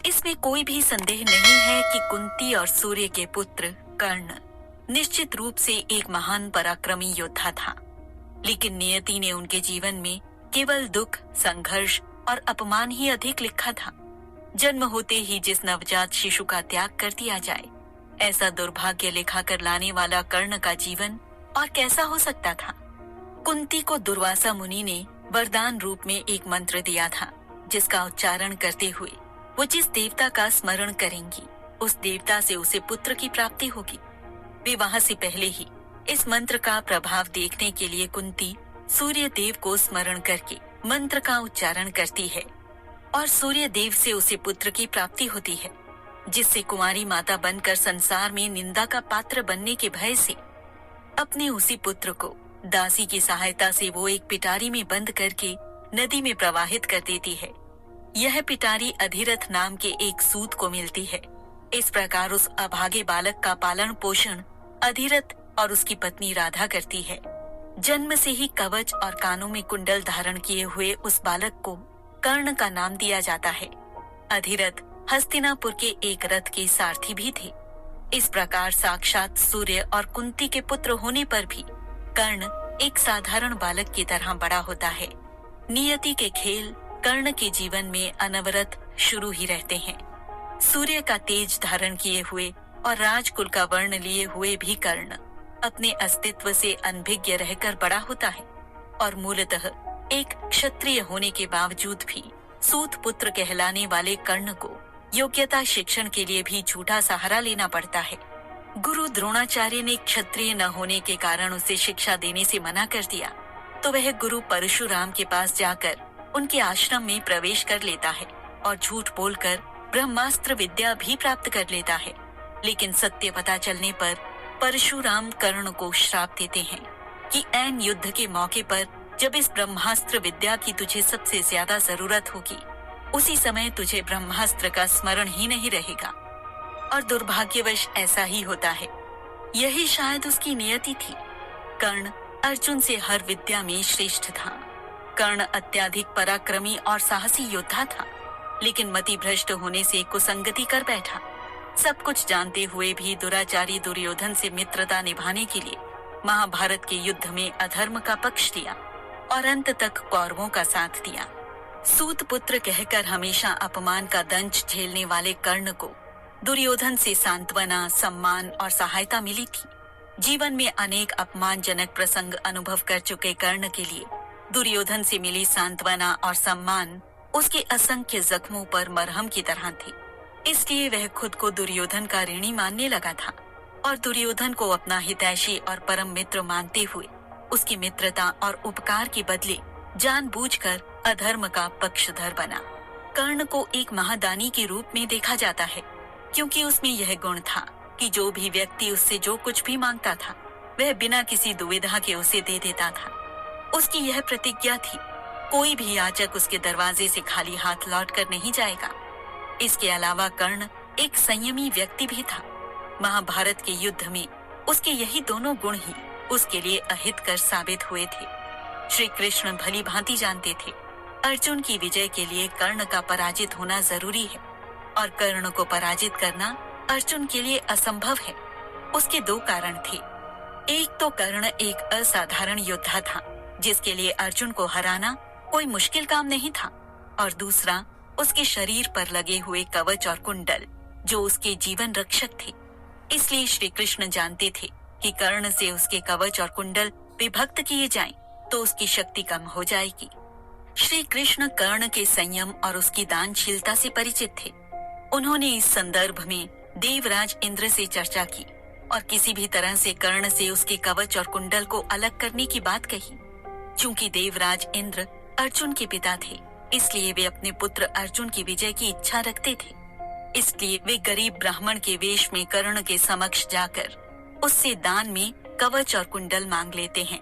इसमें कोई भी संदेह नहीं है कि कुंती और सूर्य के पुत्र कर्ण निश्चित रूप से एक महान पराक्रमी योद्धा था, लेकिन नियति ने उनके जीवन में केवल दुख, संघर्ष और अपमान ही अधिक लिखा था। जन्म होते ही जिस नवजात शिशु का त्याग कर दिया जाए, ऐसा दुर्भाग्य लिखा कर लाने वाला कर्ण का जीवन और कैसा हो सकता था। कुंती को दुर्वासा मुनि ने वरदान रूप में एक मंत्र दिया था, जिसका उच्चारण करते हुए वो जिस देवता का स्मरण करेंगी, उस देवता से उसे पुत्र की प्राप्ति होगी। विवाह से पहले ही इस मंत्र का प्रभाव देखने के लिए कुंती सूर्य देव को स्मरण करके मंत्र का उच्चारण करती है और सूर्य देव से उसे पुत्र की प्राप्ति होती है, जिससे कुंवारी माता बनकर संसार में निंदा का पात्र बनने के भय से अपने उसी पुत्र को दासी की सहायता से वो एक पिटारी में बंद करके नदी में प्रवाहित कर देती है। यह पिटारी अधिरथ नाम के एक सूत को मिलती है। इस प्रकार उस अभागे बालक का पालन पोषण अधिरथ और उसकी पत्नी राधा करती है। जन्म से ही कवच और कानों में कुंडल धारण किए हुए उस बालक को कर्ण का नाम दिया जाता है। अधिरथ हस्तिनापुर के एक रथ के सारथी भी थे। इस प्रकार साक्षात सूर्य और कुंती के पुत्र होने पर भी कर्ण एक साधारण बालक की तरह बड़ा होता है। नियति के खेल कर्ण के जीवन में अनवरत शुरू ही रहते हैं। सूर्य का तेज धारण किए हुए और राजकुल का वर्ण लिए हुए भी कर्ण अपने अस्तित्व से अनभिज्ञ रहकर बड़ा होता है और मूलतः एक क्षत्रिय होने के बावजूद भी सूत पुत्र कहलाने वाले कर्ण को योग्यता शिक्षण के लिए भी झूठा सहारा लेना पड़ता है। गुरु द्रोणाचार्य ने क्षत्रिय न होने के कारण उसे शिक्षा देने से मना कर दिया, तो वह गुरु परशुराम के पास जाकर उनके आश्रम में प्रवेश कर लेता है और झूठ बोलकर ब्रह्मास्त्र विद्या भी प्राप्त कर लेता है। लेकिन सत्य पता चलने पर परशुराम कर्ण को श्राप देते हैं कि ऐन युद्ध के मौके पर जब इस ब्रह्मास्त्र विद्या की तुझे सबसे ज्यादा जरूरत होगी, उसी समय तुझे ब्रह्मास्त्र का स्मरण ही नहीं रहेगा। और दुर्भाग्यवश ऐसा ही होता है। यही शायद उसकी नियति थी। कर्ण अर्जुन से हर विद्या में श्रेष्ठ था। कर्ण अत्याधिक पराक्रमी और साहसी योद्धा था, लेकिन मति भ्रष्ट होने से कुसंगति कर बैठा। सब कुछ जानते हुए भी दुराचारी दुर्योधन से मित्रता निभाने के लिए महाभारत के युद्ध में अधर्म का पक्ष लिया और अंत तक कौरवों का साथ दिया। सूत पुत्र कहकर हमेशा अपमान का दंश झेलने वाले कर्ण को दुर्योधन से सांत्वना, सम्मान और सहायता मिली थी। जीवन में अनेक अपमानजनक प्रसंग अनुभव कर चुके कर्ण के लिए दुर्योधन से मिली सांत्वना और सम्मान उसके असंख्य जख्मों पर मरहम की तरह थी। इसलिए वह खुद को दुर्योधन का ऋणी मानने लगा था और दुर्योधन को अपना हितैषी और परम मित्र मानते हुए उसकी मित्रता और उपकार के बदले जानबूझकर अधर्म का पक्षधर बना। कर्ण को एक महादानी के रूप में देखा जाता है, क्योंकि उसमें यह गुण था कि जो भी व्यक्ति उससे जो कुछ भी मांगता था, वह बिना किसी दुविधा के उसे दे देता था। उसकी यह प्रतिज्ञा थी, कोई भी याचक उसके दरवाजे से खाली हाथ लौट कर नहीं जाएगा। इसके अलावा कर्ण एक संयमी व्यक्ति भी था। महाभारत के युद्ध में उसके यही दोनों गुण ही उसके लिए अहितकर साबित हुए थे। श्री कृष्ण भली भांति जानते थे, अर्जुन की विजय के लिए कर्ण का पराजित होना जरूरी है और कर्ण को पराजित करना अर्जुन के लिए असंभव है। उसके दो कारण थे। एक तो कर्ण एक असाधारण योद्धा था, जिसके लिए अर्जुन को हराना कोई मुश्किल काम नहीं था, और दूसरा उसके शरीर पर लगे हुए कवच और कुंडल, जो उसके जीवन रक्षक थे। इसलिए श्री कृष्ण जानते थे कि कर्ण से उसके कवच और कुंडल विभक्त किए जाएं, तो उसकी शक्ति कम हो जाएगी। श्री कृष्ण कर्ण के संयम और उसकी दानशीलता से परिचित थे। उन्होंने इस संदर्भ में देवराज इंद्र से चर्चा की और किसी भी तरह से कर्ण से उसके कवच और कुंडल को अलग करने की बात कही। चूंकि देवराज इंद्र अर्जुन के पिता थे, इसलिए वे अपने पुत्र अर्जुन की विजय की इच्छा रखते थे। इसलिए वे गरीब ब्राह्मण के वेश में कर्ण के समक्ष जाकर उससे दान में कवच और कुंडल मांग लेते हैं।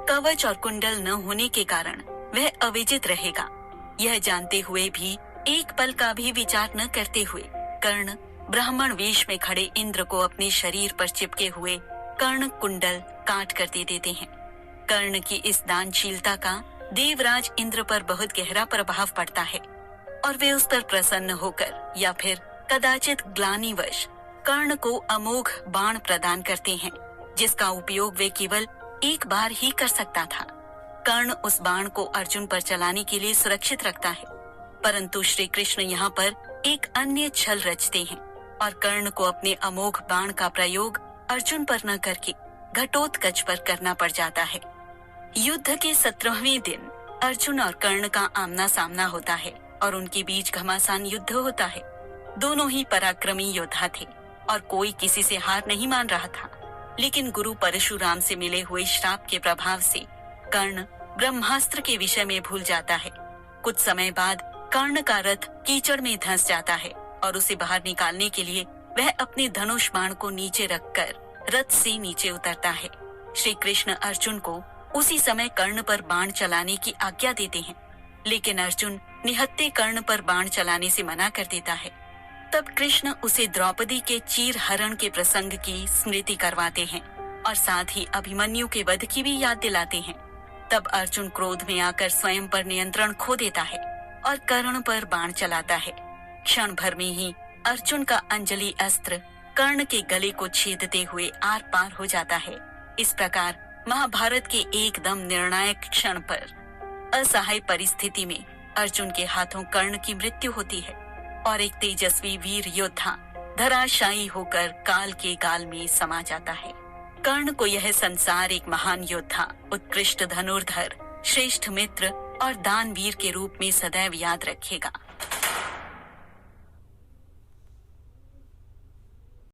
कवच और कुंडल न होने के कारण वह अविजित रहेगा, यह जानते हुए भी एक पल का भी विचार न करते हुए कर्ण ब्राह्मण वेश में खड़े इंद्र को अपने शरीर पर चिपके हुए कर्ण कुंडल काट कर दे देते हैं। कर्ण की इस दानशीलता का देवराज इंद्र पर बहुत गहरा प्रभाव पड़ता है और वे उस पर प्रसन्न होकर या फिर कदाचित ग्लानिवश कर्ण को अमोघ बाण प्रदान करते हैं, जिसका उपयोग वे केवल एक बार ही कर सकता था। कर्ण उस बाण को अर्जुन पर चलाने के लिए सुरक्षित रखता है, परंतु श्री कृष्ण यहाँ पर एक अन्य छल रचते हैं और कर्ण को अपने अमोघ बाण का प्रयोग अर्जुन पर न करके घटोत्कच पर करना पड़ जाता है। युद्ध के 17वें दिन अर्जुन और कर्ण का आमना सामना होता है और उनके बीच घमासान युद्ध होता है। दोनों ही पराक्रमी योद्धा थे और कोई किसी से हार नहीं मान रहा था, लेकिन गुरु परशुराम से मिले हुए श्राप के प्रभाव से कर्ण ब्रह्मास्त्र के विषय में भूल जाता है। कुछ समय बाद कर्ण का रथ कीचड़ में धंस जाता है और उसे बाहर निकालने के लिए वह अपने धनुष बाण को नीचे रखकर रथ से नीचे उतरता है। श्री कृष्ण अर्जुन को उसी समय कर्ण पर बाण चलाने की आज्ञा देते हैं, लेकिन अर्जुन निहत्थे कर्ण पर बाण चलाने से मना कर देता है। तब कृष्ण उसे द्रौपदी के चीर हरण के प्रसंग की स्मृति करवाते हैं और साथ ही अभिमन्यु के वध की भी याद दिलाते हैं। तब अर्जुन क्रोध में आकर स्वयं पर नियंत्रण खो देता है और कर्ण पर बाण चलाता है। क्षण भर में ही अर्जुन का अंजलि अस्त्र कर्ण के गले को छेदते हुए आर पार हो जाता है। इस प्रकार महाभारत के एकदम निर्णायक क्षण पर असहाय परिस्थिति में अर्जुन के हाथों कर्ण की मृत्यु होती है और एक तेजस्वी वीर योद्धा धराशायी होकर काल के गाल में समा जाता है। कर्ण को यह संसार एक महान योद्धा, उत्कृष्ट धनुर्धर, श्रेष्ठ मित्र और दानवीर के रूप में सदैव याद रखेगा।